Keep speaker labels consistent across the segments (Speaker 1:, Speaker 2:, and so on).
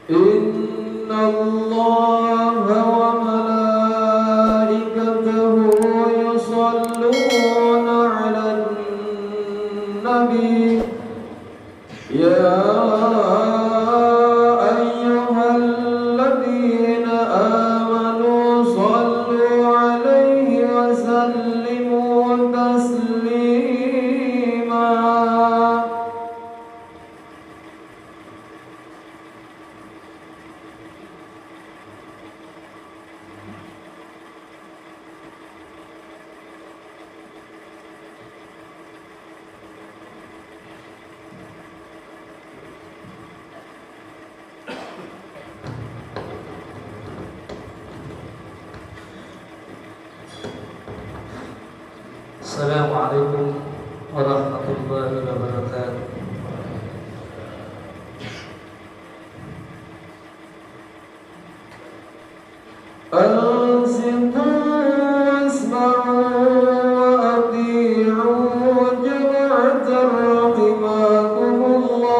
Speaker 1: إن الله وملائكته يصلون على النبي يا أيها الذين آمنوا صلوا عليه وسلموا تسليما.
Speaker 2: Assalamualaikum warahmatullahi wabarakatuh.
Speaker 1: أنصتوا واسمعوا وأطيعوا جماعة رحمكم الله.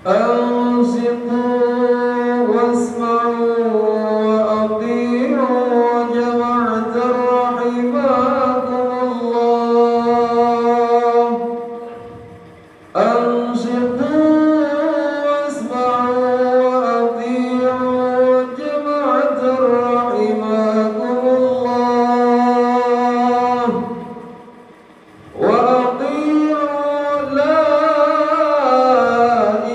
Speaker 1: أنصتوا واسمعوا وأطيعوا جماعة رحمكم الله. أنصتوا واسمعوا وأطيعوا جماعة رحمكم الله. وأطيعوا لا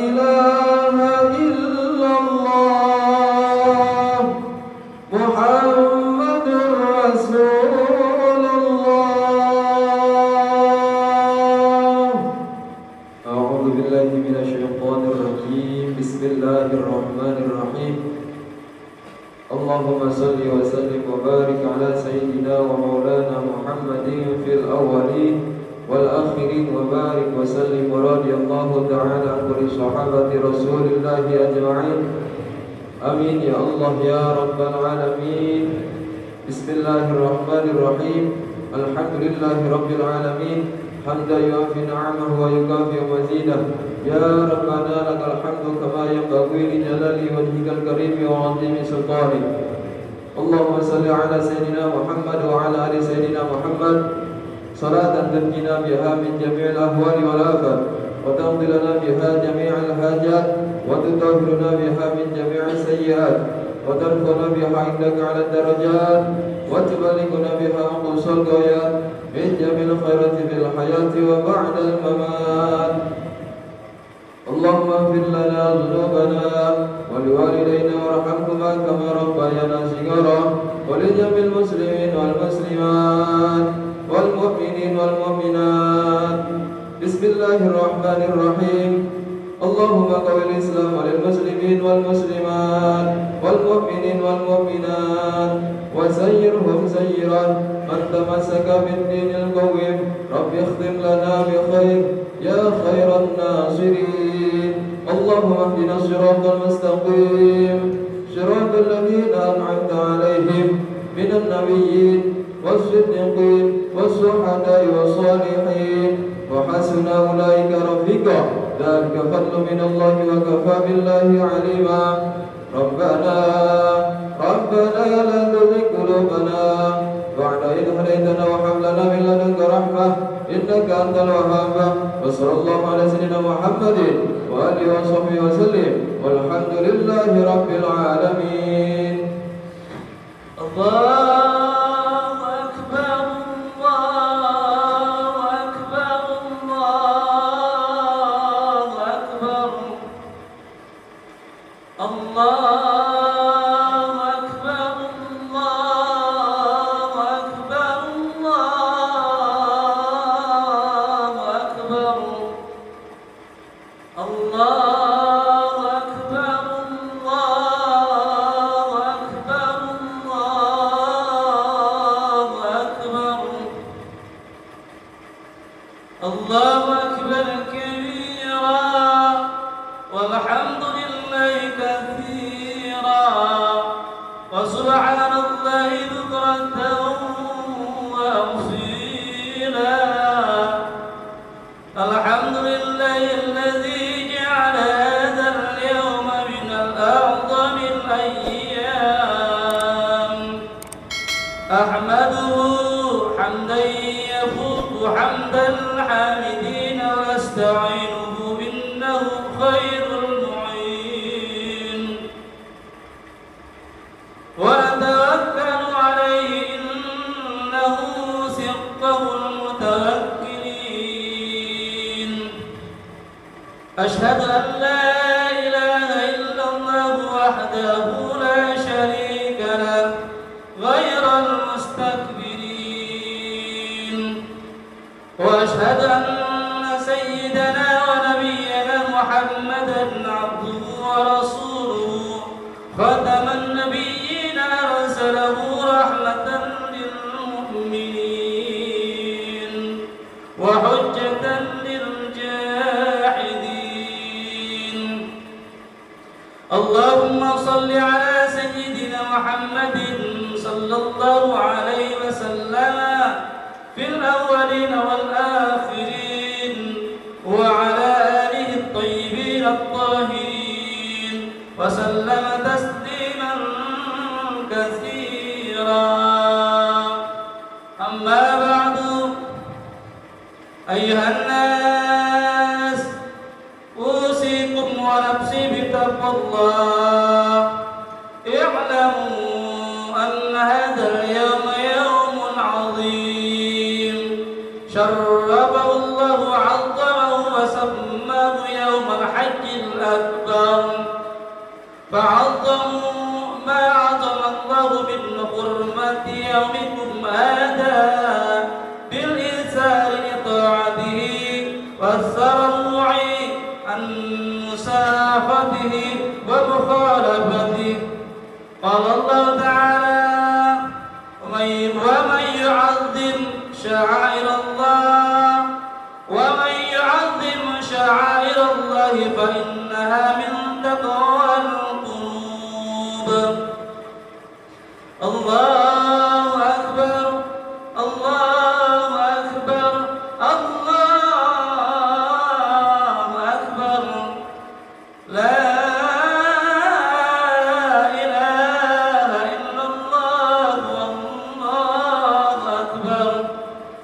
Speaker 1: إله إلا الله محمد رسول الله. أعوذ بالله من الشيطان الرجيم. بسم الله الرحمن الرحيم. اللهم صل وسلم وبارك على سيدنا ومولانا محمد في الأولين والآخرين وبارك وسلم ورضي الله تعالى عن كل صحابة رسول الله أجمعين. آمين يا الله يا رب العالمين. بسم الله الرحمن الرحيم. الحمد لله رب العالمين حمدا يوافي نعمه ويكافئ مزيده. يا ربنا لك الحمد كما ينبغي لجلال وجهك الكريم وعظيم سلطانك. اللهم صل على سيدنا محمد وعلى آل سيدنا محمد صلاة تنجينا بها من جميع الأهوال والآفات وتقضي لنا بها جميع الحاجات وتطهرنا بها من جميع السيئات وترفعنا بها عندك على الدرجات وتبلغنا بها أقصى الغايات من جميع الخيرات في الحياة وبعد الممات. اللهم اغفر لنا ذنوبنا ولوالدينا وارحمهما كما ربيانا صغارا ولجميع المسلمين والمسلمات والمؤمنين والمؤمنات. بسم الله الرحمن الرحيم. اللهم قوي الإسلام للمسلمين والمسلمات والمؤمنين والمؤمنات وسيرهم سيرا من تمسك بالدين القويم. رب اختم لنا بخير يا خير الناصرين. اللهم اهدنا الصراط المستقيم صراط الذين أنعمت عليهم من النبيين والصديقين والشهداء والصالحين وحسن أولئك رفيقا. ذلك فضل من الله وكفى بالله عليما. ربنا لا تزغ قلوبنا بعد إذ هديتنا وهب لنا من لدنك رحمة إنك أنت الوهاب. وصلى الله على سيدنا محمد وآله وصحبه وسلم والحمد لله رب العالمين.
Speaker 2: Allahu Akbar, Allahu Akbar, Allahu Akbar. Allahu Akbar, Allahu Akbar, Allahu Akbar. Allahu Akbar, Allahu Akbar, Allahu Akbar. Allahu Akbar kabira walhamdulillahi katsira wa subhanallahi bukratan wa asila. Alhamdulillahi alladzi أحمده حمدا يفوق حمد الحامدين وأستعينه إنه خير المعين وأتوكل عليه إنه سقه المتوكلين أشهد أن لا إله إلا الله وحده لا شريك له غير المستكبرين وأشهد أن سيدنا ونبينا محمدا عبده ورسوله خاتم النبيين أرسله رحمة للمؤمنين وحجة للجاحدين اللهم صل على سيدنا محمد صلى الله عليه وسلم في الأولين والآخرين وعلى آله الطيبين الطاهرين وسلم تسليما كثيرا أما بعد أيها الناس أوصيكم ونفسي بتقوى الله اعلموا أن هذا اليوم يوم عظيم شرفه الله وعظمه وسماه يوم الحج الأكبر فعظموا ما عظم الله من حرمة يومكم هذا بالإيثار لطاعته والسرع عن مسافته ومخالفته قال الله تعالى ومن يعظم شعائر الله فإنها من تقوى القلوب الله أكبر الله أكبر الله أكبر لا إله إلا الله والله أكبر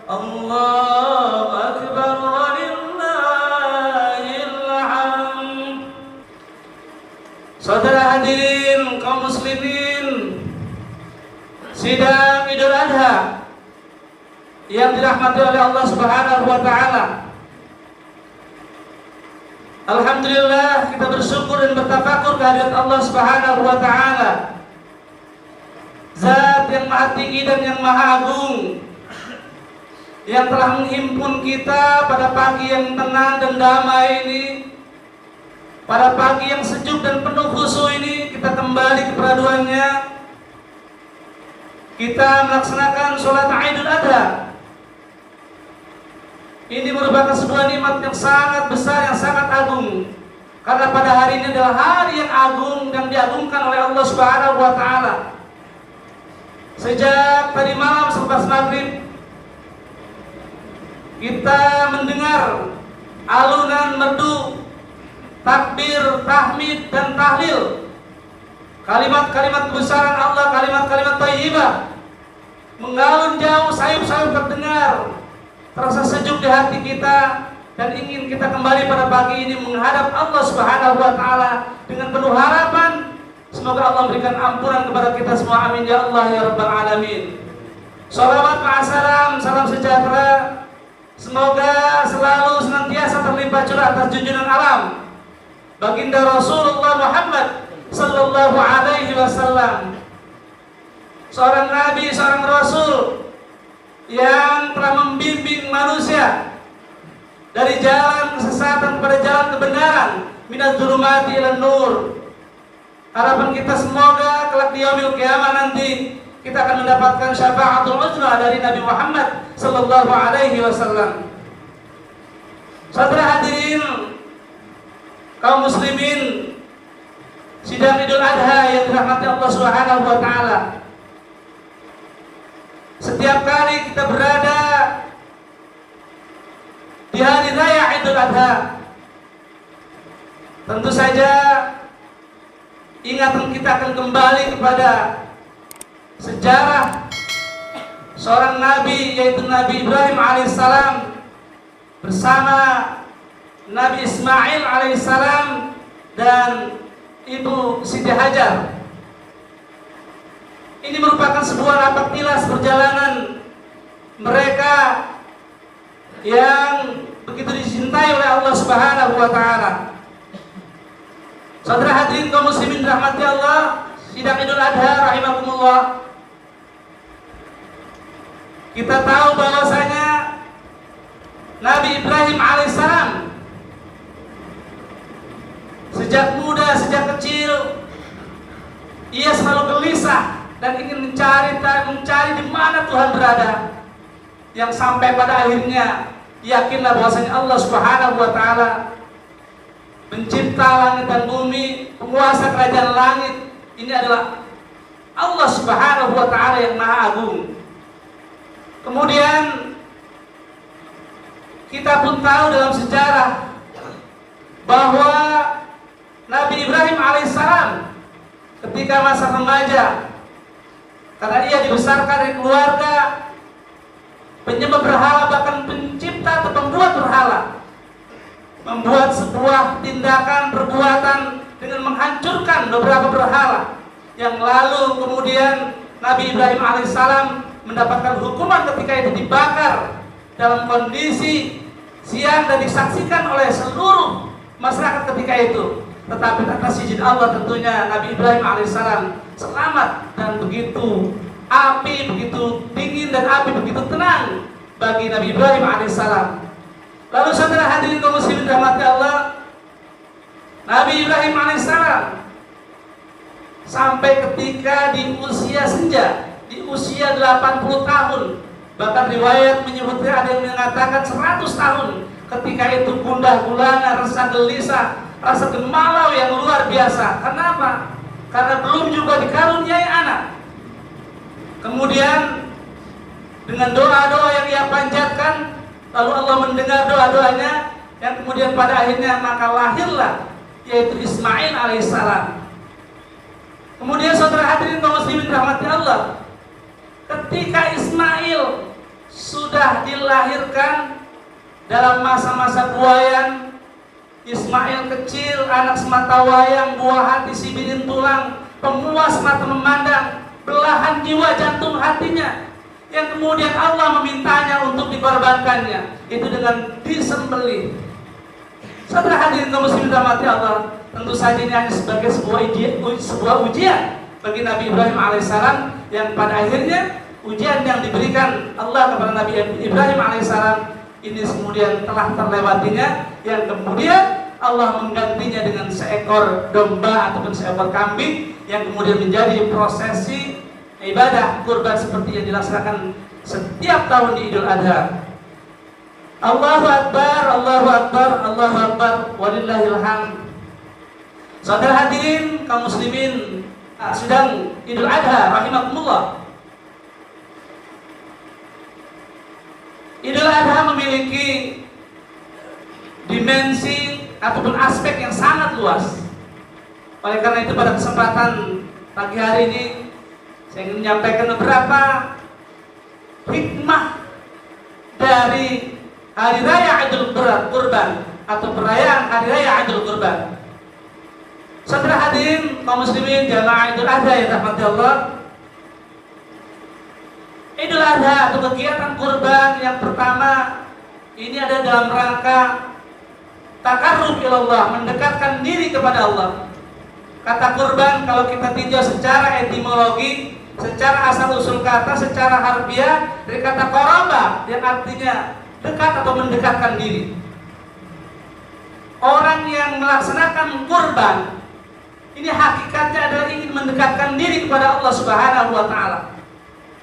Speaker 2: الله أكبر ولله الحمد. Saudara hadirin kaum muslimin, sidang Idul Adha yang dirahmati oleh Allah Subhanahu wa taala. Alhamdulillah kita bersyukur dan bertafakur kehadirat Allah Subhanahu wa taala. Zat yang maha tinggi dan yang maha agung, yang telah menghimpun kita pada pagi yang tenang dan damai ini, pada pagi yang sejuk dan penuh khusyuk ini, kita kembali keperaduannya. Kita melaksanakan sholat Idul Adha. Ini merupakan sebuah nikmat yang sangat besar, yang sangat agung. Karena pada hari ini adalah hari yang agung dan diagungkan oleh Allah Subhanahu wa taala. Sejak tadi malam selepas maghrib, kita mendengar alunan merdu takbir, tahmid dan tahlil. Kalimat-kalimat kebesaran Allah, kalimat-kalimat thayyibah mengalun jauh, sayup-sayup terdengar. Terasa sejuk di hati kita dan ingin kita kembali pada pagi ini menghadap Allah Subhanahu wa taala dengan penuh harapan. Semoga Allah memberikan ampunan kepada kita semua. Amin ya Allah ya rabbal alamin. Shalawat ma'asalam, salam sejahtera semoga selalu senantiasa terlimpah curah atas junjungan alam baginda Rasulullah Muhammad sallallahu alaihi wasallam, seorang nabi, seorang rasul yang telah membimbing manusia dari jalan kesesatan kepada jalan kebenaran, minaz zulumati ilan nur. Harapan kita semoga kelak di yaumil qiyamah nanti kita akan mendapatkan syafaatul uzma dari Nabi Muhammad sallallahu alaihi wasallam. Saudara hadirin kaum muslimin, sidang Idul Adha yang dirahmati Allah Subhanahu wa taala. Setiap kali kita berada di hari raya Idul Adha, tentu saja ingatan kita akan kembali kepada sejarah seorang nabi, yaitu Nabi Ibrahim alaihissalam bersama Nabi Ismail alaihissalam dan Ibu Siti Hajar. Ini merupakan sebuah napaktilas perjalanan mereka yang begitu dicintai oleh Allah Subhanahu wa taala. Saudara hadirin kaum muslimin rahmati Allah, sidang Idul Adha rahimakumullah. Kita tahu bahwasanya Nabi Ibrahim alaihissalam sejak muda, sejak kecil ia selalu gelisah dan ingin mencari di mana Tuhan berada, yang sampai pada akhirnya yakinlah bahwasanya Allah Subhanahu wa taala pencipta langit dan bumi, penguasa kerajaan langit, ini adalah Allah Subhanahu wa taala yang Maha Agung. Kemudian kita pun tahu dalam sejarah bahwa Nabi Ibrahim alaihissalam ketika masa remaja, karena ia dibesarkan dari keluarga penyembah berhala, bahkan pencipta atau pembuat berhala, membuat sebuah tindakan perbuatan dengan menghancurkan beberapa berhala, yang lalu kemudian Nabi Ibrahim alaihissalam mendapatkan hukuman ketika itu dibakar dalam kondisi siang dan disaksikan oleh seluruh masyarakat ketika itu. Tetapi atas izin Allah tentunya Nabi Ibrahim alaihissalam selamat, dan begitu api begitu dingin dan api begitu tenang bagi Nabi Ibrahim alaihissalam. Lalu saudara hadirin kaum muslimin rahmati Allah, Nabi Ibrahim alaihissalam sampai ketika di usia senja, di usia 80 tahun, bahkan riwayat menyebutnya ada yang mengatakan 100 tahun, ketika itu gundah gulana, rasa gelisah, rasa gemalau yang luar biasa. Kenapa? Karena belum juga dikaruniai anak. Kemudian dengan doa-doa yang ia panjatkan, lalu Allah mendengar doa-doanya, yang kemudian pada akhirnya maka lahirlah yaitu Ismail alaihissalam. Kemudian saudara hadirin kaum muslimin rahmati Allah, ketika Ismail sudah dilahirkan dalam masa-masa buayan, Ismail kecil, anak semata wayang, buah hati si binin tulang, pemuas mata memandang, belahan jiwa jantung hatinya, yang kemudian Allah memintanya untuk dikorbankannya, itu dengan disembelih. Saudara hadirin kaum muslimin rahmati Allah, tentu saja ini hanya sebagai sebuah ujian bagi Nabi Ibrahim alaihissalam, yang pada akhirnya ujian yang diberikan Allah kepada Nabi Ibrahim alaihissalam ini kemudian telah terlewatinya, yang kemudian Allah menggantinya dengan seekor domba ataupun seekor kambing, yang kemudian menjadi prosesi ibadah kurban seperti yang dilaksanakan setiap tahun di Idul Adha. Allahu Akbar, Allahu Akbar, Allahu Akbar, walillahil hamd. Saudara hadirin kaum muslimin sedang Idul Adha rahimakumullah. Idul Adha memiliki dimensi ataupun aspek yang sangat luas. Oleh karena itu pada kesempatan pagi hari ini saya ingin menyampaikan beberapa hikmah dari Hari Raya Idul Kurban atau perayaan Hari Raya Idul Kurban. Saudara hadirin kaum muslimin jamaah Idul Adha yang dirahmati Allah, Idul Adha atau kegiatan kurban yang pertama ini ada dalam rangka takarrub ilallah, mendekatkan diri kepada Allah. Kata kurban kalau kita tinjau secara etimologi, secara asal usul kata, secara harfiah dari kata qaraba yang artinya dekat atau mendekatkan diri. Orang yang melaksanakan kurban ini hakikatnya adalah ingin mendekatkan diri kepada Allah Subhanahu wa taala.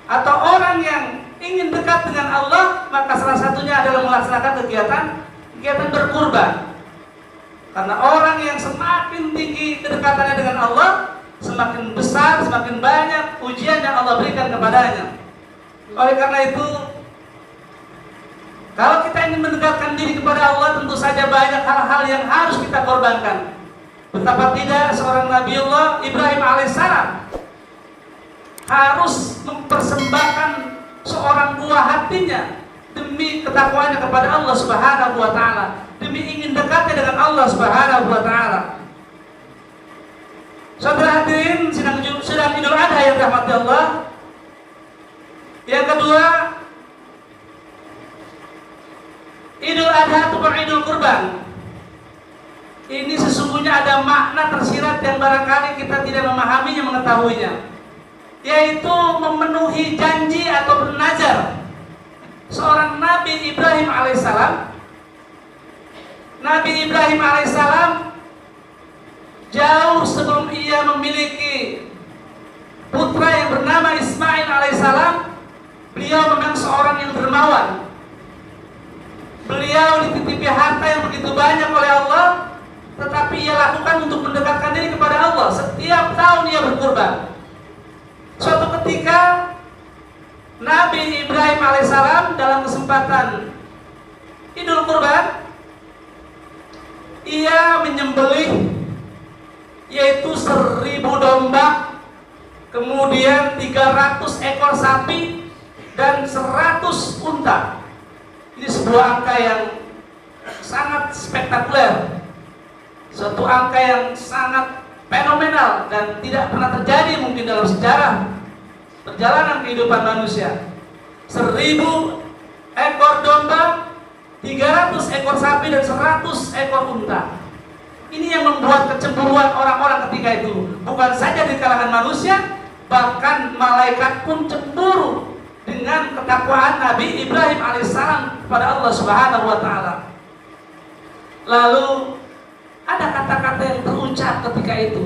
Speaker 2: Atau orang yang ingin dekat dengan Allah, maka salah satunya adalah melaksanakan kegiatan berkurban. Karena orang yang semakin tinggi kedekatannya dengan Allah, semakin besar, semakin banyak ujian yang Allah berikan kepadanya. Oleh karena itu, kalau kita ingin mendekatkan diri kepada Allah, tentu saja banyak hal-hal yang harus kita korbankan. Betapa tidak seorang Nabiullah Ibrahim alaihissalam harus mempersembahkan seorang hatinya demi ketakwaannya kepada Allah Subhanahu wa taala, demi ingin dekatnya dengan Allah Subhanahu wa taala. Saudara hadirin sedang Idul Adha yang dirahmati Allah. Yang kedua, Idul Adha atau Idul Kurban. Ini sesungguhnya ada makna tersirat yang barangkali kita tidak memahaminya, mengetahuinya, yaitu memenuhi janji atau bernazar seorang Nabi Ibrahim alaihissalam. Nabi Ibrahim alaihissalam jauh sebelum ia memiliki putra yang bernama Ismail alaihissalam, beliau memang seorang yang dermawan. Beliau dititipi harta yang begitu banyak oleh Allah, tetapi ia lakukan untuk mendekatkan diri kepada Allah. Setiap tahun ia berkurban. Suatu ketika Nabi Ibrahim alaihissalam dalam kesempatan Idul Kurban, ia menyembelih yaitu 1000 domba, kemudian 300 ekor sapi dan 100 unta. Ini sebuah angka yang sangat spektakuler, suatu angka yang sangat fenomenal dan tidak pernah terjadi mungkin dalam sejarah perjalanan kehidupan manusia. 1000 ekor domba, 300 ekor sapi dan 100 ekor unta. Ini yang membuat kecemburuan orang-orang ketika itu. Bukan saja di kalangan manusia, bahkan malaikat pun cemburu dengan ketakwaan Nabi Ibrahim alaihissalam kepada Allah Subhanahu wa taala. Lalu ada kata-kata yang terucap ketika itu.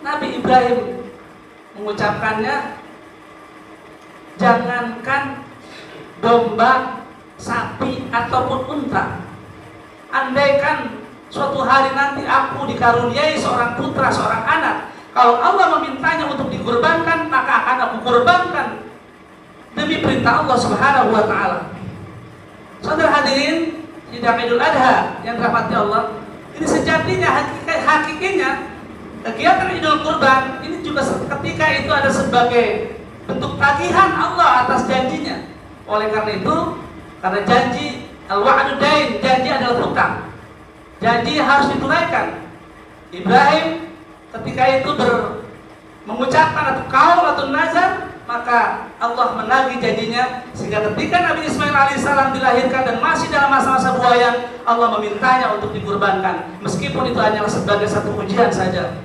Speaker 2: Nabi Ibrahim mengucapkannya, jangankan domba, sapi ataupun unta, andaikan suatu hari nanti aku dikaruniai seorang putra, seorang anak, kalau Allah memintanya untuk dikurbankan, maka akan aku kurbankan demi perintah Allah Subhanahu wa taala. Saudara hadirin, sidang Idul Adha yang dirahmati Allah, ini sejatinya hakikinya kegiatan Idul Kurban ini juga ketika itu ada sebagai bentuk tagihan Allah atas janjinya. Oleh karena itu, karena janji al-wa'du dain, janji adalah hutang, janji harus ditunaikan. Ibrahim ketika itu mengucapkan atau qaul atau nazar, maka Allah menagih janjinya, sehingga ketika Nabi Ismail alaihissalam dilahirkan dan masih dalam masa-masa buayan, Allah memintanya untuk dikurbankan, meskipun itu hanyalah sebagai satu ujian saja.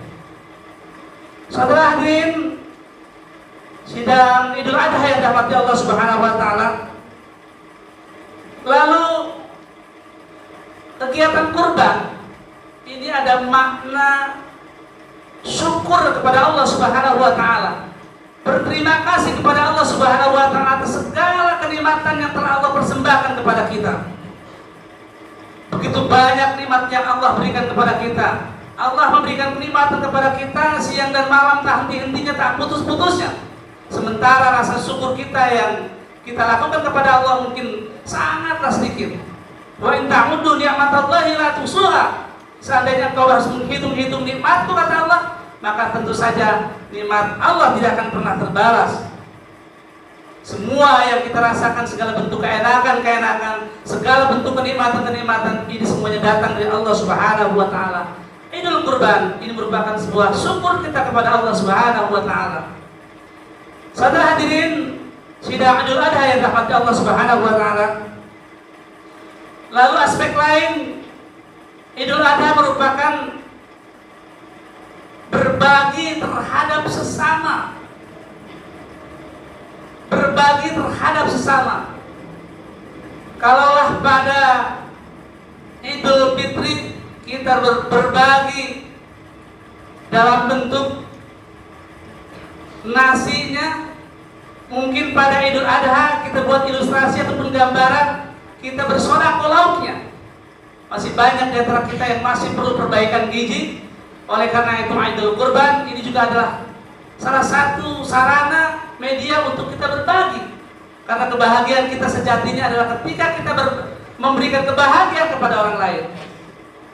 Speaker 2: Saudara hadirin, sidang Idul Adha yang dirahmati Allah Subhanahu wa taala. Lalu kegiatan kurban ini ada makna syukur kepada Allah Subhanahu wa taala. Berterima kasih kepada Allah Subhanahu wa taala atas segala kenikmatan yang telah Allah persembahkan kepada kita. Begitu banyak nikmat yang Allah berikan kepada kita. Allah memberikan kenikmatan kepada kita siang dan malam, tak henti-hentinya, tak putus-putusnya. Sementara rasa syukur kita yang kita lakukan kepada Allah mungkin sangatlah sedikit. Wa in ta'uddu ni'matallahi la tuhsuha. Seandainya kau harus menghitung-hitung nikmatku, kata Allah, maka tentu saja nikmat Allah tidak akan pernah terbalas. Semua yang kita rasakan, segala bentuk keenakan, segala bentuk kenikmatan ini semuanya datang dari Allah Subhanahu wa taala. Idul Kurban ini merupakan sebuah syukur kita kepada Allah Subhanahu wa taala. Saudara hadirin, sidang Idul Adha yang dirahmati Allah Subhanahu wa taala. Lalu aspek lain, Idul Adha merupakan berbagi terhadap sesama. Berbagi terhadap sesama. Kalaulah pada Idul Fitri kita berbagi dalam bentuk nasinya, mungkin pada Idul Adha kita buat ilustrasi ataupun gambaran, kita bersedekah lauknya. Masih banyak di antara kita yang masih perlu perbaikan gizi. Oleh karena itu Idul Kurban ini juga adalah salah satu sarana media untuk kita berbagi. Karena kebahagiaan kita sejatinya adalah ketika kita memberikan kebahagiaan kepada orang lain.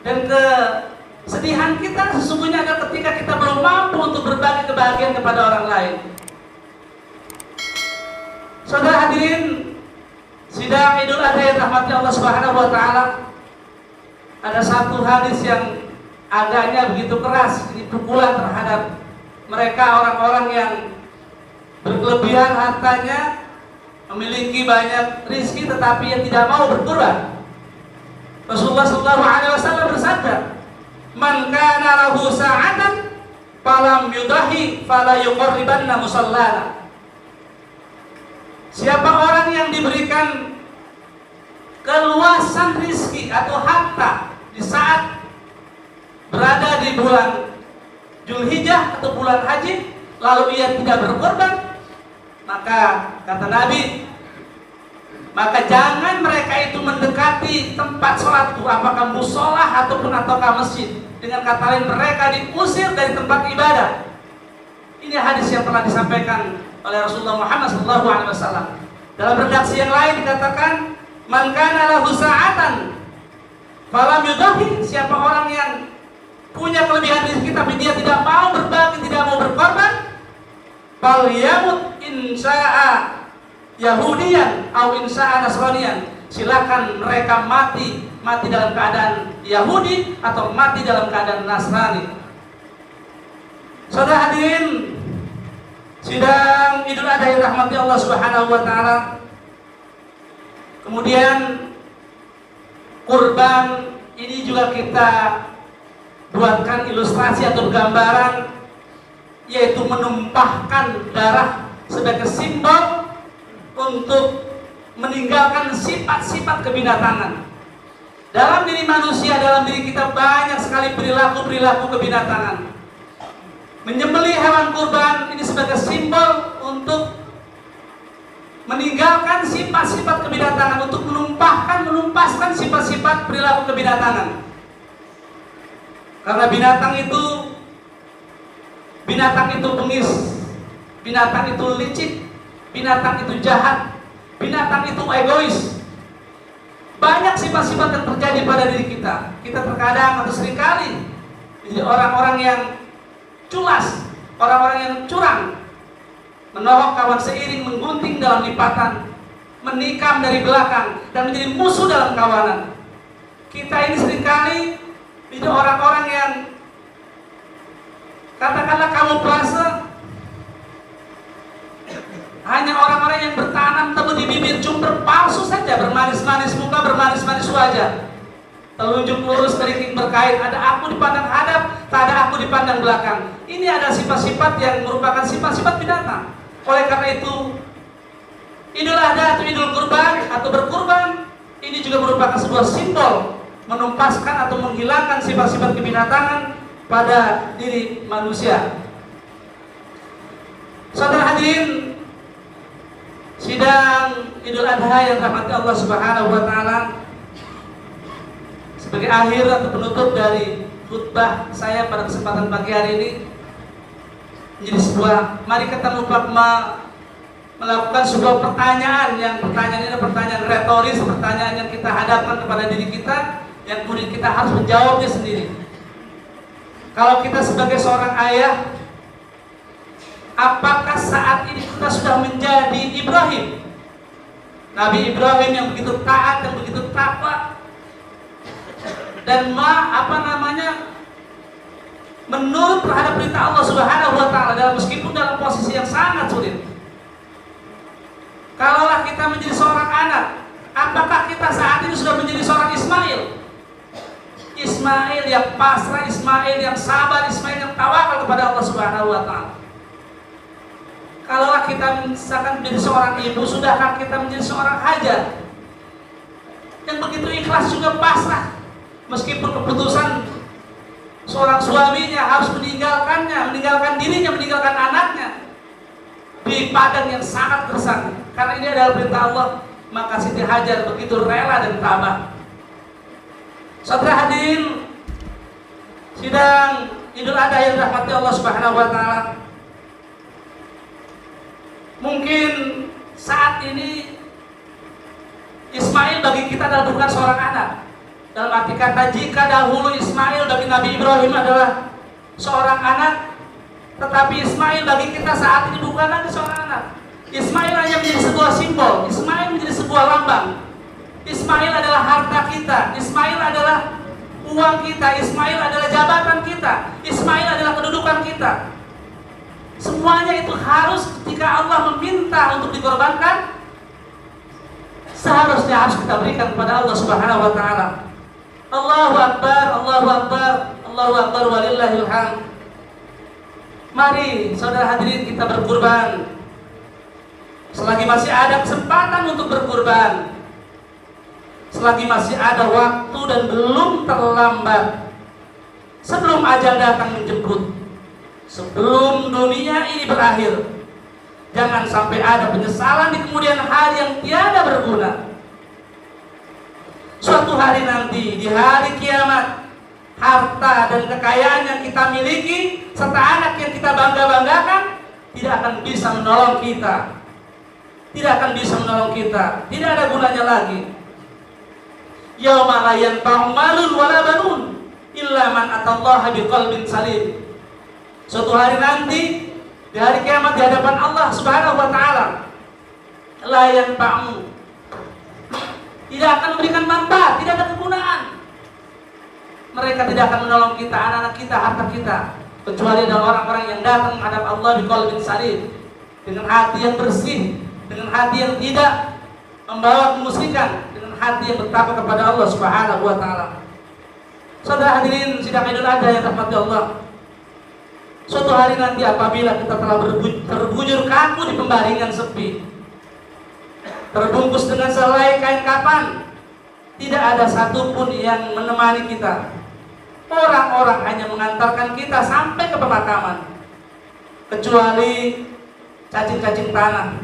Speaker 2: Dan kesedihan kita sesungguhnya adalah ketika kita belum mampu untuk berbagi kebahagiaan kepada orang lain. Saudara hadirin, sidang Idul Adha yang rahmati Allah Subhanahu wa taala, ada satu hadis yang agaknya begitu keras, ini pukulan terhadap mereka orang-orang yang berkelebihan hartanya, memiliki banyak rizki tetapi yang tidak mau berkurban. Rasulullah SAW bersabda, "Man kana lahu sa'atan falam yudahi fala yuqarribanna musallana." Siapa orang yang diberikan keluasan rizki atau harta di saat berada di bulan Zulhijjah atau bulan haji, lalu ia tidak berkorban, maka kata Nabi, maka jangan mereka itu mendekati tempat sholatku, apakah musolah ataukah masjid. Dengan kata lain, mereka diusir dari tempat ibadah. Ini hadis yang telah disampaikan oleh Rasulullah Muhammad SAW. Dalam redaksi yang lain dikatakan, man kana lahu sa'atan falam yudahi, siapa orang yang punya kelebihan rezeki tapi dia tidak mau berbagi, tidak mau berkorban, fal yamut insya'a Yahudiyan atau insya'a Nasraniyan, silakan mereka mati dalam keadaan Yahudi atau mati dalam keadaan Nasrani. Saudara hadirin, sidang Idul Adha yang rahmati Allah Subhanahu wa taala. Kemudian kurban ini juga kita buatkan ilustrasi atau gambaran, yaitu menumpahkan darah sebagai simbol untuk meninggalkan sifat-sifat kebinatangan. Dalam diri manusia, dalam diri kita banyak sekali perilaku-perilaku kebinatangan. Menyembelih hewan kurban ini sebagai simbol untuk meninggalkan sifat-sifat kebinatangan, untuk menumpaskan sifat-sifat perilaku kebinatangan. Karena binatang itu bengis, binatang itu licik, binatang itu jahat, binatang itu egois. Banyak sifat-sifat yang terjadi pada diri kita. Kita terkadang atau seringkali jadi orang-orang yang culas, orang-orang yang curang, menohok kawan seiring, menggunting dalam lipatan, menikam dari belakang, dan menjadi musuh dalam kawanan. Kita ini seringkali itu orang-orang yang katakanlah kamu puasa, hanya orang-orang yang bertanam tebu di bibir jumper palsu saja, bermanis-manis muka, bermanis-manis wajah, telunjuk lurus, kerikil berkait, ada aku dipandang hadap, tak ada aku dipandang belakang. Ini ada sifat-sifat yang merupakan sifat-sifat binatang. Oleh karena itu, Idul Adha atau Idul Kurban atau berkurban ini juga merupakan sebuah simbol menumpaskan atau menghilangkan sifat-sifat kebinatangan pada diri manusia. Saudara hadirin, sidang Idul Adha yang rahmati Allah Subhanahu wa taala, sebagai akhir atau penutup dari khutbah saya pada kesempatan pagi hari ini, menjadi sebuah, mari kita melakukan sebuah pertanyaan yang pertanyaan ini pertanyaan retoris, pertanyaan yang kita hadapkan kepada diri kita, yang kemudian kita harus menjawabnya sendiri. Kalau kita sebagai seorang ayah, apakah saat ini kita sudah menjadi Ibrahim? Nabi Ibrahim yang begitu taat, yang begitu takwa, dan menurut terhadap perintah Allah Subhanahu wa taala, meskipun dalam posisi yang sangat sulit. Kalaulah kita menjadi seorang anak, apakah kita saat ini sudah menjadi seorang Ismail? Ismail yang pasrah, Ismail yang sabar, Ismail yang tawakal kepada Allah Subhanahu wa taala. Kalaulah kita misalkan menjadi seorang ibu, sudahkah kita menjadi seorang Hajar yang begitu ikhlas juga pasrah, meskipun keputusan seorang suaminya harus meninggalkannya, meninggalkan dirinya, meninggalkan anaknya di padang yang sangat gersang, karena ini adalah perintah Allah, maka Siti Hajar begitu rela dan tabah. Saudara hadirin, sidang Idul Adha yang dirahmati Allah Subhanahu wa taala, mungkin saat ini Ismail bagi kita adalah bukan seorang anak. Dalam arti kata, jika dahulu Ismail bagi Nabi Ibrahim adalah seorang anak, tetapi Ismail bagi kita saat ini bukan lagi seorang anak. Ismail hanya menjadi sebuah simbol, Ismail menjadi sebuah lambang. Ismail adalah harta kita, Ismail adalah uang kita, Ismail adalah jabatan kita, Ismail adalah kedudukan kita. Semuanya itu harus ketika Allah meminta untuk dikorbankan, seharusnya harus kita berikan kepada Allah Subhanahu wa taala. Allahu Akbar, Allahu Akbar, Allahu Akbar walillahil hamd. Mari saudara hadirin kita berkurban. Selagi masih ada kesempatan untuk berkurban, selagi masih ada waktu dan belum terlambat, sebelum ajal datang menjemput, sebelum dunia ini berakhir, jangan sampai ada penyesalan di kemudian hari yang tiada berguna. Suatu hari nanti, di hari kiamat, harta dan kekayaan yang kita miliki serta anak yang kita bangga-banggakan tidak akan bisa menolong kita. Tidak akan bisa menolong kita. Tidak ada gunanya lagi. Yauma la yanfa'u malun wala banun illa man atallaha biqalbin salim. Suatu hari nanti, di hari kiamat di hadapan Allah Subhanahu wa taala, la yanfa'u, tidak akan memberikan manfaat, tidak ada kegunaan. Mereka tidak akan menolong kita, anak-anak kita, harta kita, kecuali ada orang-orang yang datang menghadap Allah biqalbin salim, dengan hati yang bersih, dengan hati yang tidak membawa kemusyrikan, dengan hati yang bertakwa kepada Allah Subhanahu wa taala. Saudara hadirin sidang Idul Adha yang rahmati Allah, suatu hari nanti apabila kita telah terbujur kaku di pembaringan sepi, terbungkus dengan selai kain kapan, tidak ada satupun yang menemani kita. Orang-orang hanya mengantarkan kita sampai ke pemakaman, kecuali cacing-cacing tanah.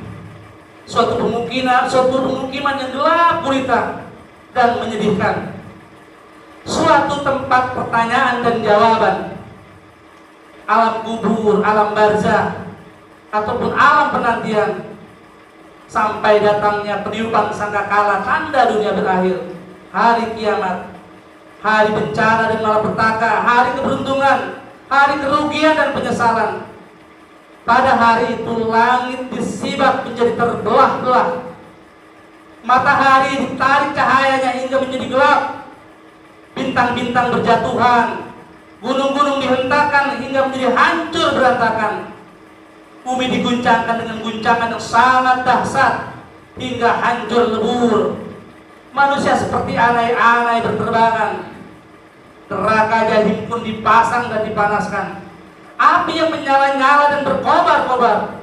Speaker 2: Suatu pemukiman yang gelap gulita dan menyedihkan. Suatu tempat pertanyaan dan jawaban. Alam kubur, alam barzah, ataupun alam penantian, sampai datangnya peniupan sangkakala, tanda dunia berakhir. Hari kiamat, hari bencana dan malapetaka, hari keberuntungan, hari kerugian dan penyesalan. Pada hari itu langit disibak menjadi terbelah-belah, matahari ditarik cahayanya hingga menjadi gelap, bintang-bintang berjatuhan, gunung-gunung dihentakkan hingga menjadi hancur berantakan, bumi diguncangkan dengan guncangan yang sangat dahsyat hingga hancur lebur, manusia seperti anai-anai berterbangan, neraka jahim pun dipasang dan dipanaskan, api yang menyala-nyala dan berkobar-kobar,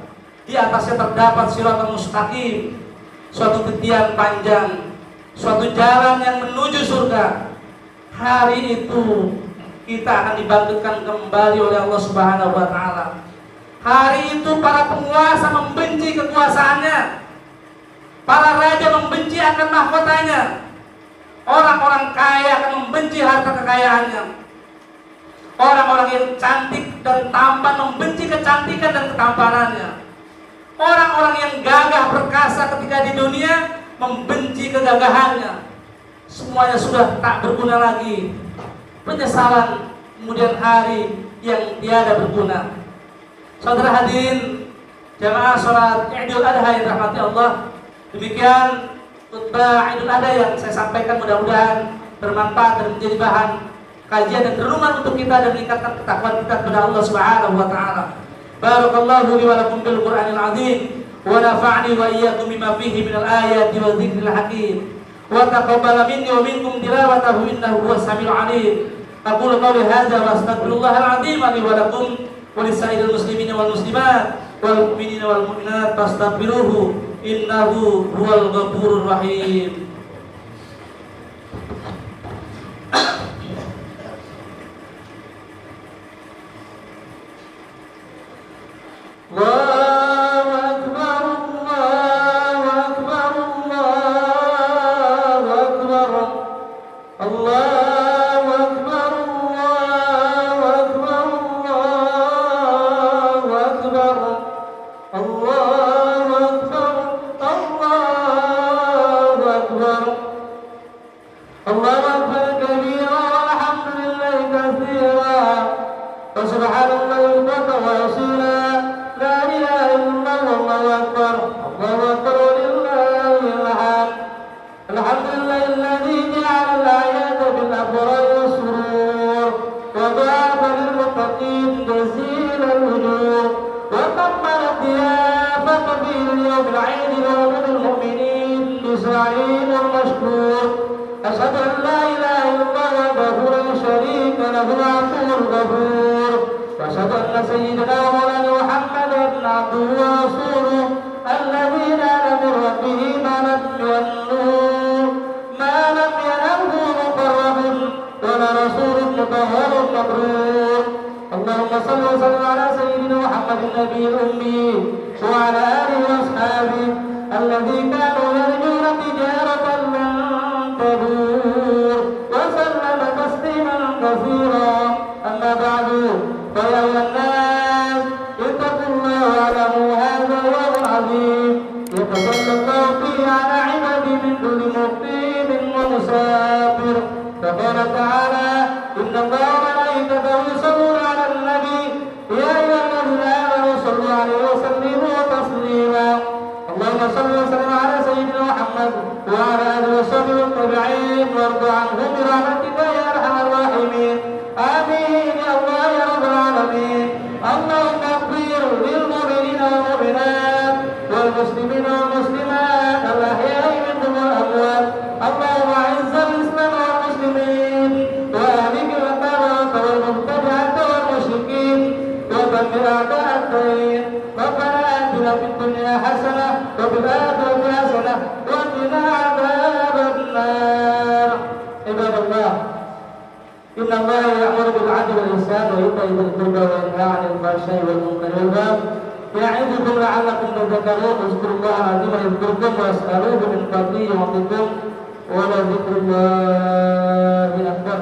Speaker 2: di atasnya terdapat siratal mustaqim, suatu titian panjang, suatu jalan yang menuju surga. Hari itu kita akan dibangkitkan kembali oleh Allah Subhanahu wa taala. Hari itu para penguasa membenci kekuasaannya, para raja membenci akan mahkotanya, orang-orang kaya akan membenci harta kekayaannya, orang-orang yang cantik dan tampan membenci kecantikan dan ketampanannya, orang-orang yang gagah perkasa ketika di dunia membenci kegagahannya. Semuanya sudah tak berguna lagi. Penyesalan kemudian hari yang tiada berguna. Saudara hadirin jamaah salat Idul Adha yang rahmati Allah, demikian khutbah Idul Adha yang saya sampaikan, mudah-mudahan bermanfaat dan menjadi bahan kajian dan renungan untuk kita dan meningkatkan ketakwaan kita kepada Allah Subhanahu wa taala. Barakallahu li wa lakum bil Qur'anil azim wa nafa'ni wa iyyakum bima fihi minal ayati wa dzikril hakim. Wa taqabbala minni wa minkum tilawatahu innahu huwas samiul alim. Aqulu qawli hadza wa astaghfirullahal azim li wa lakum wa lisa'iril muslimina wal muslimat wal mu'minina wal mu'minat fastaghfiruhu innahu huwal ghafurur rahim. Allahu akbar, Allahu akbar, Allahu akbar, Allahu akbar, Allahu akbar, Allahu akbar, Allahu akbar, Allahu akbar, Allahu akbar kabira walhamdulillahi katsira wa subhanallahi wa asila. La ilaha illallah, wallahu akbar. العليم المشكور أشهد أن لا إله إلا الله وحده لا شريك له العفو الغفور وأشهد أن سيدنا ومولانا محمدا عبده ورسوله الذي نال من ربه ما لم ينله مقرب ولا رسول مطهر مبرور اللهم صل وسلم على سيدنا محمد النبي الأمي وعلى آله وأصحابه الذي كانوا يرجون تجارة لن تبور وسلم تسليما كثيرا أما بعد فيا أيها الناس اتقوا الله واعلموا هذا يوم عظيم يتجلى الله فيه على عباده من كل مقيم ومسافر فقال تعالى إن الله وملائكته يصلون على النبي يا أيها الذين آمنوا صلوا عليه وسلموا تسليما اللهم صل وسلم على سيدنا محمد وعلى آله وصحبه والتابعين وارض عنهم برحمتك يا أرحم الراحمين آمين يا الله يا رب العالمين اللهم اغفر للمؤمنين والمؤمنات والمسلمين والمسلمات الأحياء منهم والأموات اللهم أعز الإسلام والمسلمين وأهلك الأمانة والمبتدعة والمشركين ودمر أعداء الدين ربنا آتنا في الدنيا حسنة وفي الآخرة حسنة وقنا عذاب النار عباد الله إن الله يأمر بالعدل والإحسان وإيتاء ذي القربى وينهى عن الفحشاء والمنكر والبغي يعظكم لعلكم تذكرون اذكروا الله العظيم يذكركم واسألوه من فضله يعطكم ولذكر الله أكبر.